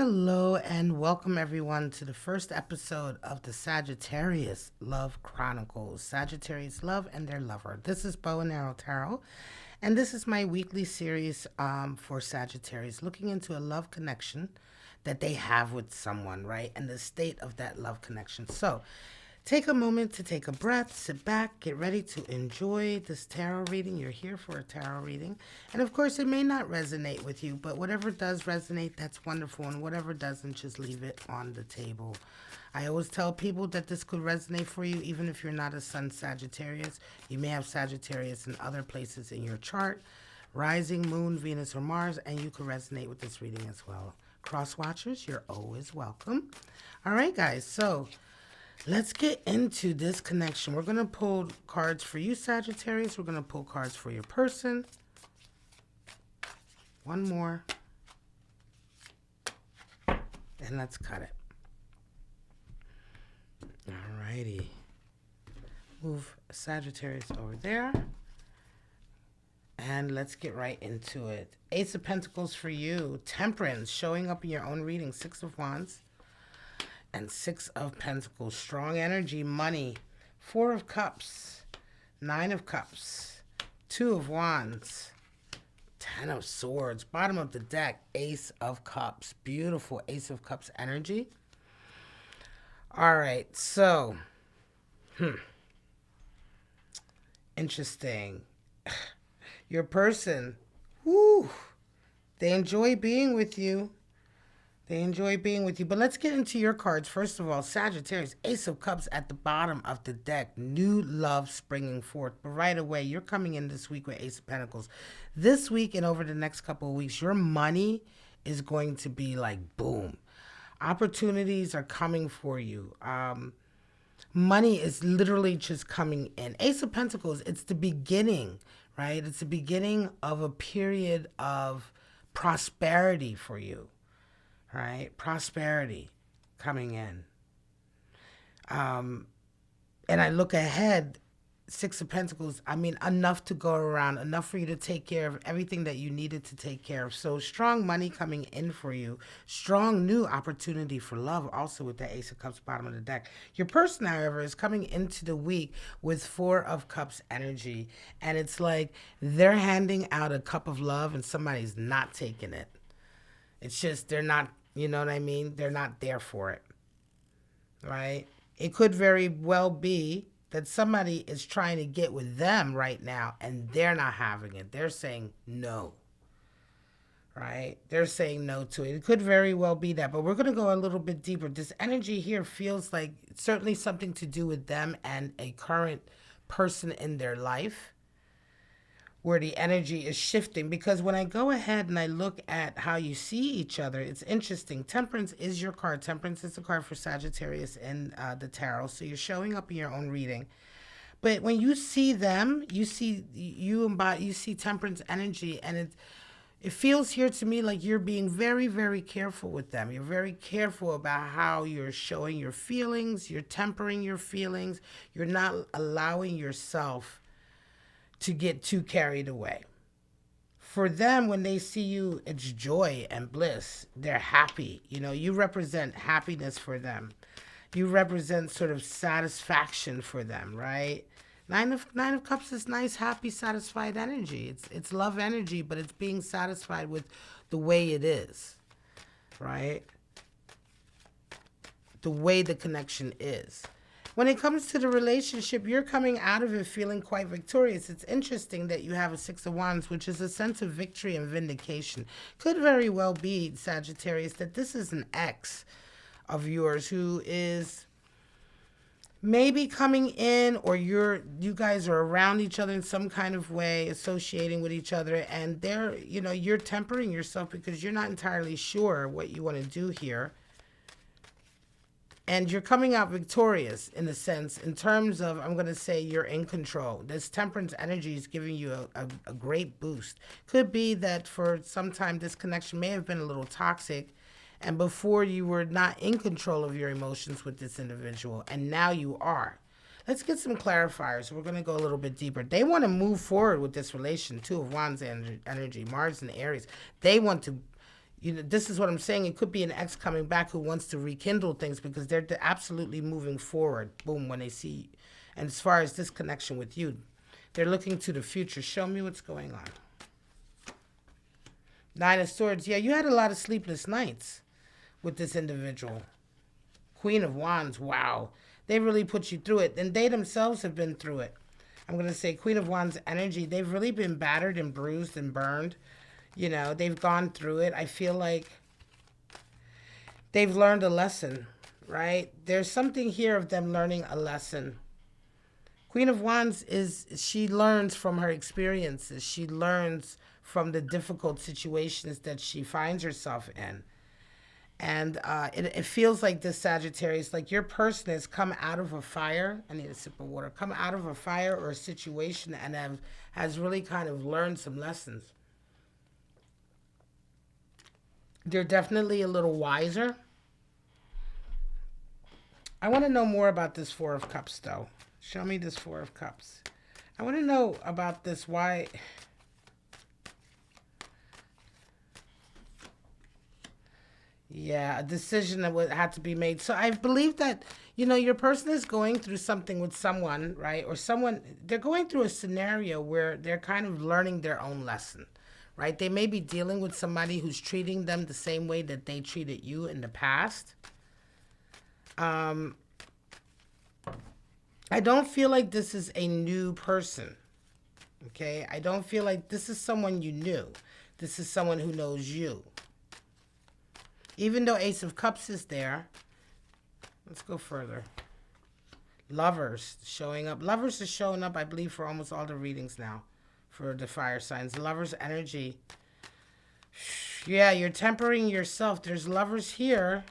Hello and welcome everyone to the first episode of the Sagittarius Love Chronicles. Sagittarius Love and Their Lover. This is Bow and Arrow Tarot, and this is my weekly series for Sagittarius, looking into a love connection that they have with someone, right? And the state of that love connection. So take a moment to take a breath, sit back, get ready to enjoy this tarot reading. You're here for a tarot reading. And of course, it may not resonate with you, but whatever does resonate, that's wonderful. And whatever doesn't, just leave it on the table. I always tell people that this could resonate for you, even if you're not a Sun Sagittarius. You may have Sagittarius in other places in your chart, rising, moon, Venus, or Mars, and you could resonate with this reading as well. Cross watchers, you're always welcome. All right, guys, so let's get into this connection. We're going to pull cards for you, Sagittarius. We're going to pull cards for your person. One more. And let's cut it. Alrighty. Move Sagittarius over there. And let's get right into it. Ace of Pentacles for you. Temperance, showing up in your own reading. Six of Wands. And Six of Pentacles, strong energy, money. Four of Cups, Nine of Cups, Two of Wands, Ten of Swords. Bottom of the deck, Ace of Cups. Beautiful Ace of Cups energy. All right, so, interesting. Your person, they enjoy being with you. They enjoy being with you. But let's get into your cards. First of all, Sagittarius, Ace of Cups at the bottom of the deck. New love springing forth. But right away, you're coming in this week with Ace of Pentacles. This week and over the next couple of weeks, your money is going to be like boom. Opportunities are coming for you. Money is literally just coming in. Ace of Pentacles, it's the beginning, right? It's the beginning of a period of prosperity for you. Right? Prosperity coming in. And I look ahead, Six of Pentacles, I mean, enough to go around, enough for you to take care of everything that you needed to take care of. So strong money coming in for you. Strong new opportunity for love, also with the Ace of Cups bottom of the deck. Your person, however, is coming into the week with Four of Cups energy. And it's like they're handing out a cup of love and somebody's not taking it. It's just they're not, you know what I mean? They're not there for it, right? It could very well be that somebody is trying to get with them right now and they're not having it. They're saying no, right? They're saying no to it. It could very well be that, but we're going to go a little bit deeper. This energy here feels like certainly something to do with them and a current person in their life, where the energy is shifting. Because when I go ahead and I look at how you see each other, it's interesting. Temperance is your card. Temperance is the card for Sagittarius in the tarot. So you're showing up in your own reading. But when you see them, you see Temperance energy, and it feels here to me like you're being very, very careful with them. You're very careful about how you're showing your feelings. You're tempering your feelings. You're not allowing yourself to get too carried away. For them, when they see you, it's joy and bliss. They're happy. You know, you represent happiness for them. You represent sort of satisfaction for them, right? Nine of Cups is nice, happy, satisfied energy. It's love energy, but it's being satisfied with the way it is, right? The way the connection is. When it comes to the relationship, you're coming out of it feeling quite victorious. It's interesting that you have a Six of Wands, which is a sense of victory and vindication. Could very well be, Sagittarius, that this is an ex of yours who is maybe coming in, or you guys are around each other in some kind of way, associating with each other, and you're tempering yourself because you're not entirely sure what you want to do here. And you're coming out victorious in a sense, in terms of, I'm going to say, you're in control. This temperance energy is giving you a great boost. Could be that for some time this connection may have been a little toxic, and before you were not in control of your emotions with this individual, and now you are. Let's get some clarifiers. We're going to go a little bit deeper. They want to move forward with this relation. Two of Wands energy, Mars and Aries. They want to This is what I'm saying. It could be an ex coming back who wants to rekindle things because they're absolutely moving forward. Boom, when they see. And as far as this connection with you, they're looking to the future. Show me what's going on. Nine of Swords. Yeah, you had a lot of sleepless nights with this individual. Queen of Wands. Wow. They really put you through it. And they themselves have been through it. I'm going to say Queen of Wands energy. They've really been battered and bruised and burned. They've gone through it. I feel like they've learned a lesson, right? There's something here of them learning a lesson. Queen of Wands she learns from her experiences. She learns from the difficult situations that she finds herself in. And it feels like this, Sagittarius, like your person has come out of a fire. I need a sip of water. Come out of a fire or a situation and has really kind of learned some lessons. They're definitely a little wiser. I want to know more about this Four of Cups, though. Show me this Four of Cups. I want to know about this, why. Yeah, a decision that had to be made. So I believe that, your person is going through something with someone, right? Or they're going through a scenario where they're kind of learning their own lesson, right? They may be dealing with somebody who's treating them the same way that they treated you in the past. I don't feel like this is a new person, okay? I don't feel like this is someone you knew. This is someone who knows you. Even though Ace of Cups is there, let's go further. Lovers showing up. Lovers is showing up, I believe, for almost all the readings now for the fire signs. Lovers energy. Yeah, you're tempering yourself. There's lovers here.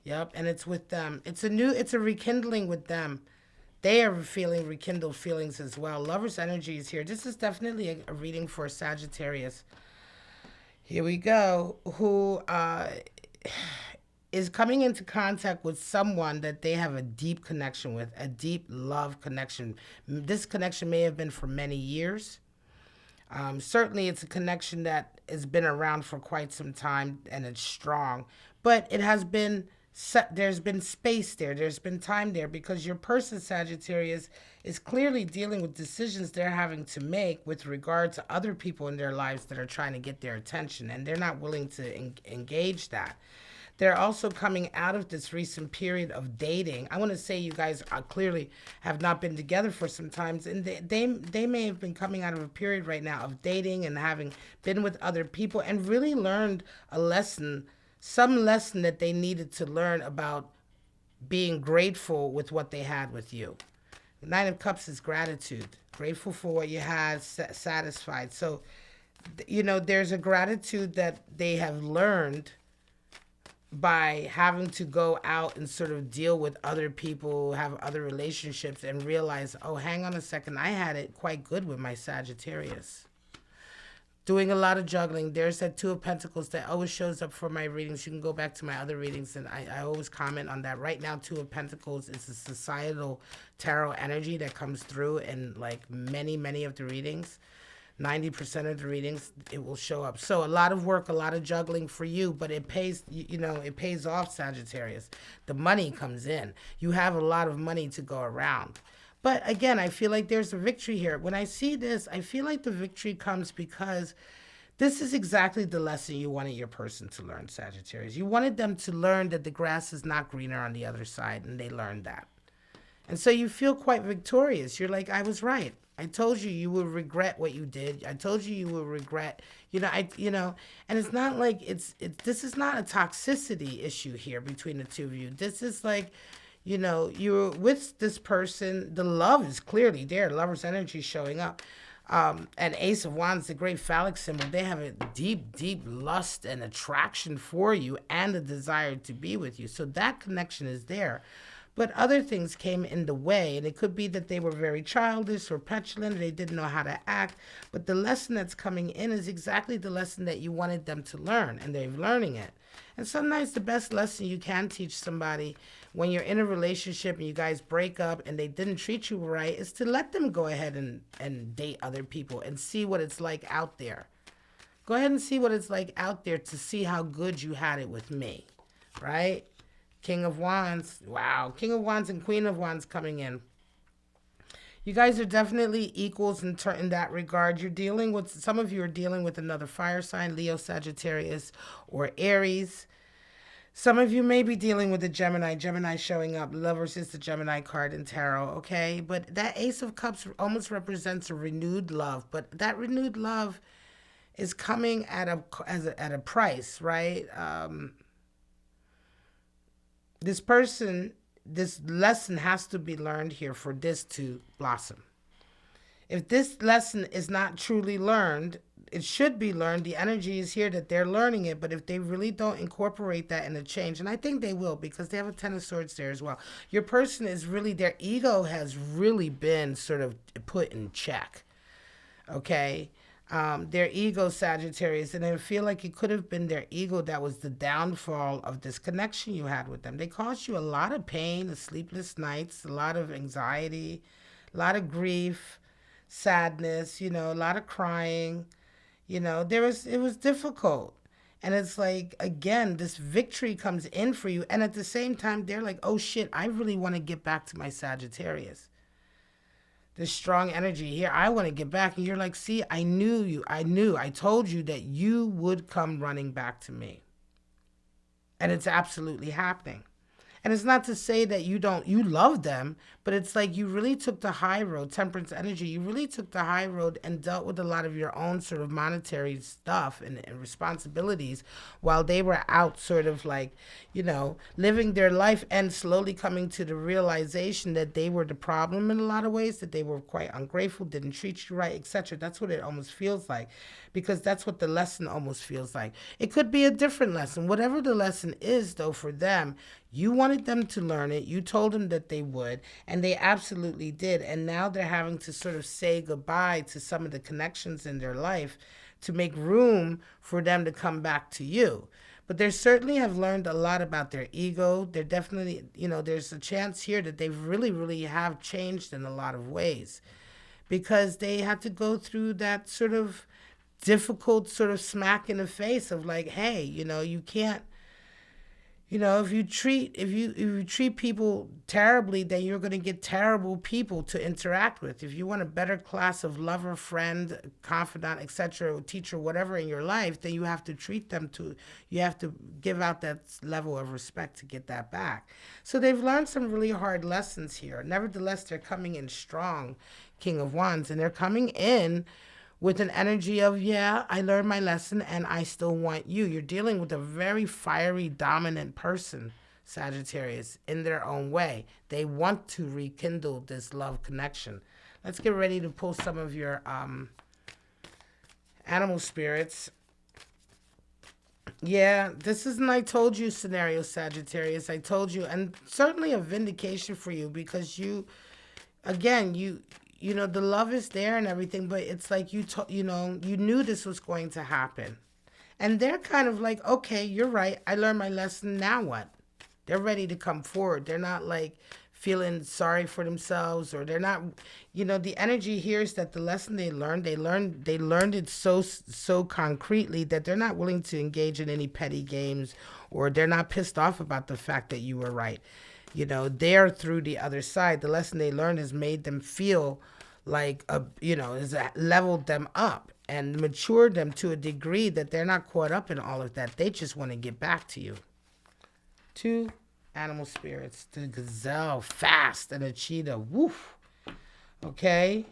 Yep, and it's with them. It's a rekindling with them. They are feeling rekindled feelings as well. Lovers energy is here. This is definitely a reading for Sagittarius. Here we go. Who is coming into contact with someone that they have a deep connection with, a deep love connection. This connection may have been for many years. Certainly it's a connection that has been around for quite some time and it's strong. But it has been, there's been space there. There's been time there because your person, Sagittarius, is clearly dealing with decisions they're having to make with regard to other people in their lives that are trying to get their attention. And they're not willing to engage that. They're also coming out of this recent period of dating. I want to say you guys clearly have not been together for some time. And they may have been coming out of a period right now of dating and having been with other people and really learned a lesson, some lesson that they needed to learn about being grateful with what they had with you. The Nine of Cups is gratitude. Grateful for what you had, satisfied. So, there's a gratitude that they have learned by having to go out and sort of deal with other people, have other relationships, and realize, oh, hang on a second, I had it quite good with my Sagittarius. Doing a lot of juggling. There's that Two of Pentacles that always shows up for my readings. You can go back to my other readings, and I always comment on that. Right now, Two of Pentacles is a societal tarot energy that comes through in like many of the readings. 90% of the readings, it will show up. So a lot of work, a lot of juggling for you, but it pays, it pays off, Sagittarius. The money comes in. You have a lot of money to go around. But again, I feel like there's a victory here. When I see this, I feel like the victory comes because this is exactly the lesson you wanted your person to learn, Sagittarius. You wanted them to learn that the grass is not greener on the other side, and they learned that. And so you feel quite victorious. You're like, I was right. I told you you will regret what you did. I told you you will regret, and it's not like this is not a toxicity issue here between the two of you. This is like, you're with this person. The love is clearly there. Lover's energy showing up. And Ace of Wands, the great phallic symbol, they have a deep lust and attraction for you and a desire to be with you. So that connection is there. But other things came in the way, and it could be that they were very childish or petulant, or they didn't know how to act. But the lesson that's coming in is exactly the lesson that you wanted them to learn, and they're learning it. And sometimes the best lesson you can teach somebody when you're in a relationship and you guys break up and they didn't treat you right is to let them go ahead and date other people and see what it's like out there. Go ahead and see what it's like out there to see how good you had it with me, right? King of Wands. Wow. King of Wands and Queen of Wands coming in. You guys are definitely equals in that regard. You're dealing with, some of you are dealing with another fire sign, Leo, Sagittarius, or Aries. Some of you may be dealing with a Gemini. Gemini showing up. Lovers is the Gemini card in tarot, okay? But that Ace of Cups almost represents a renewed love. But that renewed love is coming at a price, right? This person, this lesson has to be learned here for this to blossom. If this lesson is not truly learned, it should be learned. The energy is here that they're learning it, but if they really don't incorporate that in a change, and I think they will because they have a Ten of Swords there as well. Your person is really, their ego has really been sort of put in check, okay? Their ego, Sagittarius, and I feel like it could have been their ego that was the downfall of this connection you had with them. They caused you a lot of pain, sleepless nights, a lot of anxiety, a lot of grief, sadness, a lot of crying. It was difficult. And it's like, again, this victory comes in for you. And at the same time, they're like, oh shit, I really want to get back to my Sagittarius. This strong energy here, I want to get back. And you're like, see, I told you that you would come running back to me. And it's absolutely happening. And it's not to say that you love them, but it's like you really took the high road, temperance energy. You really took the high road and dealt with a lot of your own sort of monetary stuff and responsibilities while they were out sort of like, living their life and slowly coming to the realization that they were the problem in a lot of ways, that they were quite ungrateful, didn't treat you right, etc. That's what it almost feels like, because that's what the lesson almost feels like. It could be a different lesson. Whatever the lesson is, though, for them, you wanted them to learn it. You told them that they would, and they absolutely did. And now they're having to sort of say goodbye to some of the connections in their life to make room for them to come back to you. But they certainly have learned a lot about their ego. They're definitely, there's a chance here that they really, really have changed in a lot of ways because they had to go through that sort of difficult sort of smack in the face of like, hey, you can't, if you treat people terribly, then you're going to get terrible people to interact with. If you want a better class of lover, friend, confidant, etc., teacher, whatever in your life, then you have to treat them you have to give out that level of respect to get that back. So they've learned some really hard lessons here. Nevertheless, they're coming in strong, King of Wands, and they're coming in with an energy of, yeah, I learned my lesson and I still want you. You're dealing with a very fiery, dominant person, Sagittarius, in their own way. They want to rekindle this love connection. Let's get ready to pull some of your animal spirits. Yeah, this is an I told you scenario, Sagittarius. I told you, and certainly a vindication for you because you, again, the love is there and everything, but it's like you knew this was going to happen. And they're kind of like, okay, you're right. I learned my lesson. Now what? They're ready to come forward. They're not like feeling sorry for themselves, or they're not, the energy here is that the lesson they learned it so concretely that they're not willing to engage in any petty games, or they're not pissed off about the fact that you were right. They're through the other side. The lesson they learned has made them feel like, has leveled them up and matured them to a degree that they're not caught up in all of that. They just want to get back to you. 2 animal spirits. The gazelle, fast, and a cheetah. Woof. Okay.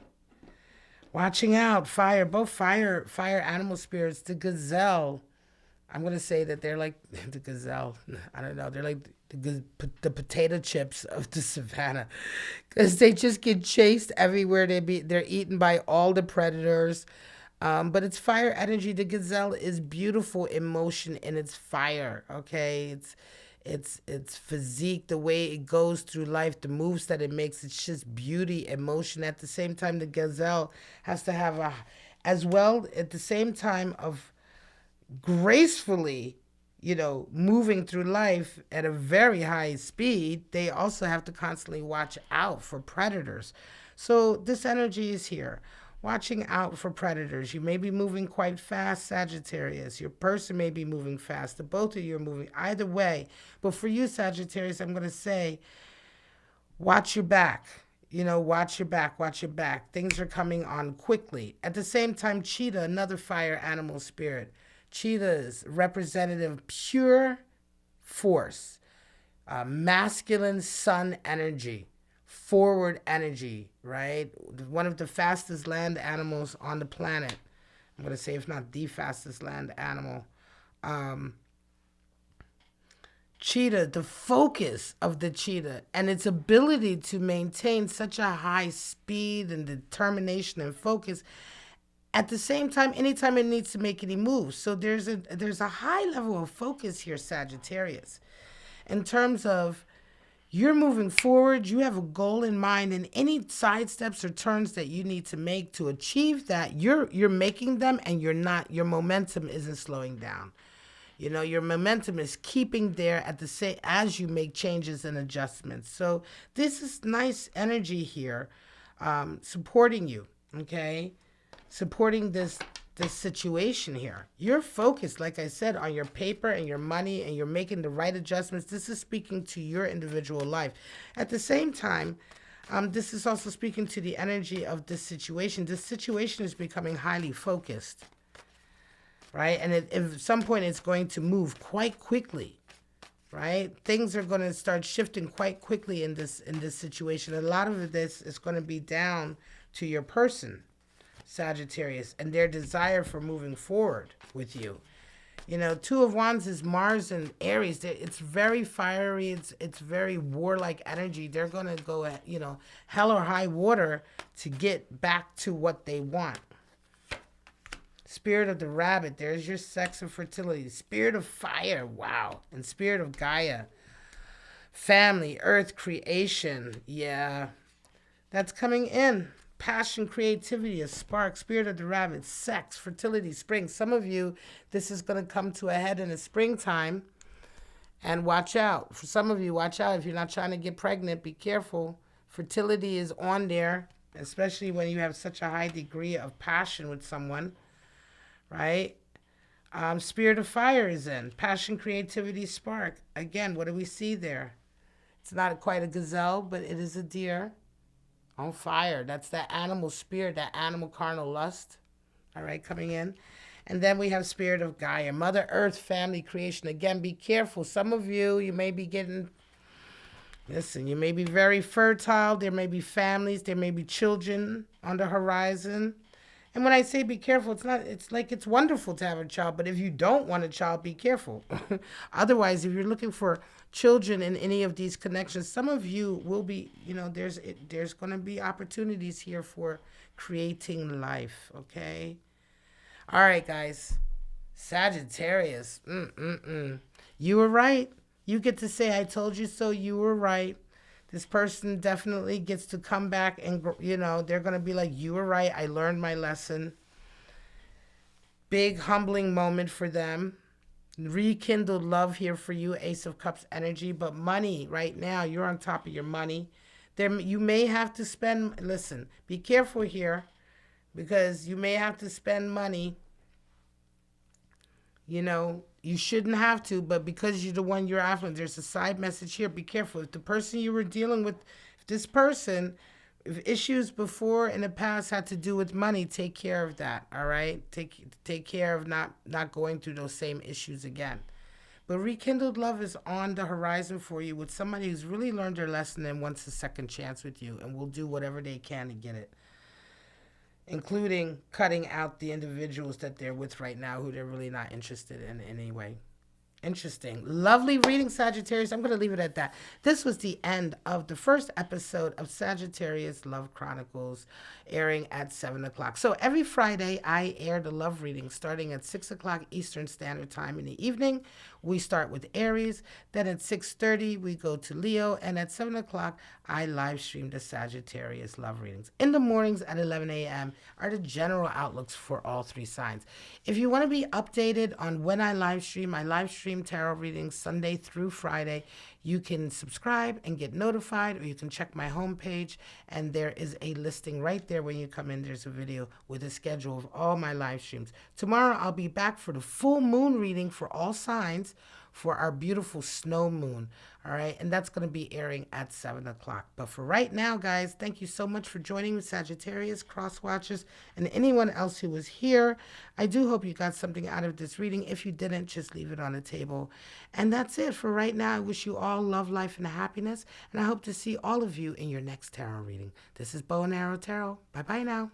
Watching out. Fire. Both fire animal spirits. The gazelle. I'm going to say that they're like the gazelle. I don't know. They're like the potato chips of the savannah, because they just get chased everywhere. They're eaten by all the predators. But it's fire energy. The gazelle is beautiful emotion in its fire. Okay. It's physique, the way it goes through life, the moves that it makes. It's just beauty, emotion. At the same time, the gazelle has to have at the same time of gracefully, moving through life at a very high speed, they also have to constantly watch out for predators. So this energy is here. Watching out for predators. You may be moving quite fast, Sagittarius. Your person may be moving fast. The both of you are moving. Either way. But for you, Sagittarius, I'm going to say, watch your back. Watch your back, watch your back. Things are coming on quickly. At the same time, cheetah, another fire animal spirit. Cheetah is representative pure force, masculine sun energy, forward energy, right? One of the fastest land animals on the planet. I'm going to say, if not the fastest land animal. Cheetah, the focus of the cheetah and its ability to maintain such a high speed and determination and focus at the same time, anytime it needs to make any moves. So there's a high level of focus here, Sagittarius, in terms of you're moving forward, you have a goal in mind, and any side steps or turns that you need to make to achieve that, you're making them, and your momentum isn't slowing down. Your momentum is keeping there at the same as you make changes and adjustments. So this is nice energy here, supporting you, okay? Supporting this situation here. You're focused, like I said, on your paper and your money, and you're making the right adjustments. This is speaking to your individual life. At the same time, this is also speaking to the energy of this situation. This situation is becoming highly focused. Right? And at some point, it's going to move quite quickly, right? Things are going to start shifting quite quickly in this situation. A lot of this is going to be down to your person, Sagittarius, and their desire for moving forward with you. Two of Wands is Mars and Aries. It's very fiery. It's very warlike energy. They're going to go, hell or high water to get back to what they want. Spirit of the rabbit, there's your sex and fertility. Spirit of fire, wow. And spirit of Gaia. Family, earth, creation, yeah. That's coming in. Passion, creativity, a spark. Spirit of the rabbit, sex, fertility, spring. Some of you, this is going to come to a head in the springtime. And watch out. For some of you, watch out. If you're not trying to get pregnant, be careful. Fertility is on there, especially when you have such a high degree of passion with someone. Right? Spirit of fire is in. Passion, creativity, spark. Again, what do we see there? It's not quite a gazelle, but it is a deer on fire. That's that animal spirit, that animal carnal lust. All right, coming in. And then we have spirit of Gaia. Mother Earth, family, creation. Again, be careful. Some of you, you may be getting... Listen, you may be very fertile. There may be families. There may be children on the horizon. And when I say be careful, it's wonderful to have a child, but if you don't want a child, be careful. Otherwise, if you're looking for children in any of these connections, some of you will be, there's going to be opportunities here for creating life, okay? All right, guys. Sagittarius. You were right. You get to say, I told you so, you were right. This person definitely gets to come back and, they're going to be like, you were right. I learned my lesson. Big humbling moment for them. Rekindled love here for you, Ace of Cups energy. But money right now, you're on top of your money. You may have to spend, listen, be careful here because you may have to spend money. You shouldn't have to, but because you're the one you're after, there's a side message here. Be careful. If the person you were dealing with, if issues before in the past had to do with money, take care of that, all right? Take care of not going through those same issues again. But rekindled love is on the horizon for you with somebody who's really learned their lesson and wants a second chance with you and will do whatever they can to get it, including cutting out the individuals that they're with right now who they're really not interested in any way. Interesting. Lovely reading, Sagittarius. I'm going to leave it at that. This was the end of the first episode of Sagittarius Love Chronicles, airing at 7 o'clock. So every Friday, I air the love reading starting at 6 o'clock Eastern Standard Time in the evening, we start with Aries. Then at 6:30, we go to Leo. And at 7 o'clock, I live stream the Sagittarius love readings. In the mornings at 11 a.m. are the general outlooks for all three signs. If you want to be updated on when I live stream tarot readings Sunday through Friday. You can subscribe and get notified, or you can check my homepage, and there is a listing right there when you come in. There's a video with a schedule of all my live streams. Tomorrow, I'll be back for the full moon reading for all signs for our beautiful snow moon. All right, and that's going to be airing at 7 o'clock. But for right now, guys, thank you so much for joining me, Sagittarius, cross watchers, and anyone else who was here. I do hope you got something out of this reading. If you didn't, just leave it on the table. And that's it for right now. I wish you all love, life, and happiness, and I hope to see all of you in your next tarot reading. This is Bow and Arrow Tarot. Bye-bye now.